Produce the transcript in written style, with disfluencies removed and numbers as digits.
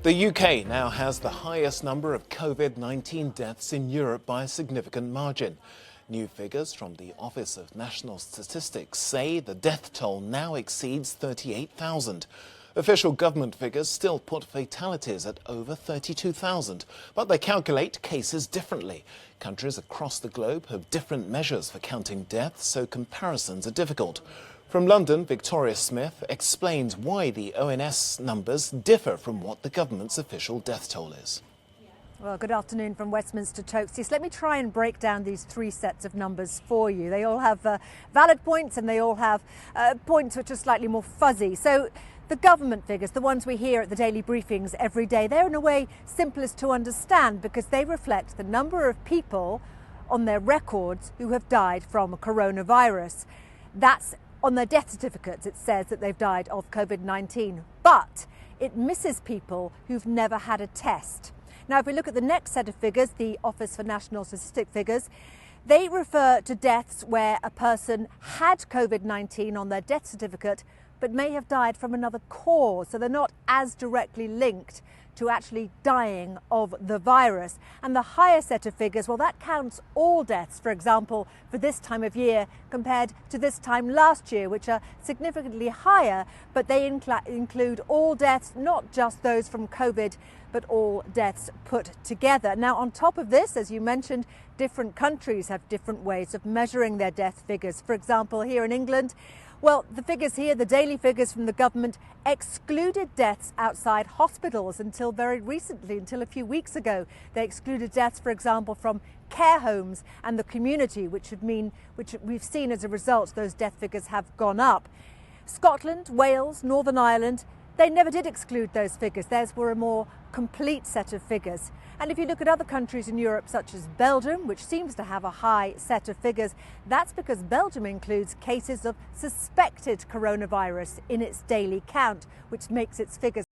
The UK now has the highest number of COVID-19 deaths in Europe by a significant margin. New figures from the Office of National Statistics say the death toll now exceeds 38,000. Official government figures still put fatalities at over 32,000, but they calculate cases differently. Countries across the globe have different measures for counting deaths, so comparisons are difficult. From London, Victoria Smith explains why the ONS numbers differ from what the government's official death toll is. Well, good afternoon from Westminster Chokes. Let me try and break down these three sets of numbers for you. They all have valid points and they all have points which are slightly more fuzzy. So the government figures, the ones we hear at the daily briefings every day, they're in a way simplest to understand because they reflect the number of people on their records who have died from coronavirus. That's on their death certificates, it says that they've died of COVID-19, but it misses people who've never had a test. Now, if we look at the next set of figures, the Office for National Statistics figures, they refer to deaths where a person had COVID-19 on their death certificate, but may have died from another cause. So they're not as directly linked to actually dying of the virus. And the higher set of figures, well, that counts all deaths, for example, for this time of year compared to this time last year, which are significantly higher, but they include all deaths, not just those from COVID, but all deaths put together. Now, on top of this, as you mentioned, different countries have different ways of measuring their death figures. For example, here in England, well, the figures here, the daily figures from the government, excluded deaths outside hospitals until very recently, until a few weeks ago. They excluded deaths, for example, from care homes and the community, which we've seen as a result, those death figures have gone up. Scotland, Wales, Northern Ireland, they never did exclude those figures. Theirs were a more complete set of figures. And if you look at other countries in Europe, such as Belgium, which seems to have a high set of figures, that's because Belgium includes cases of suspected coronavirus in its daily count, which makes its figures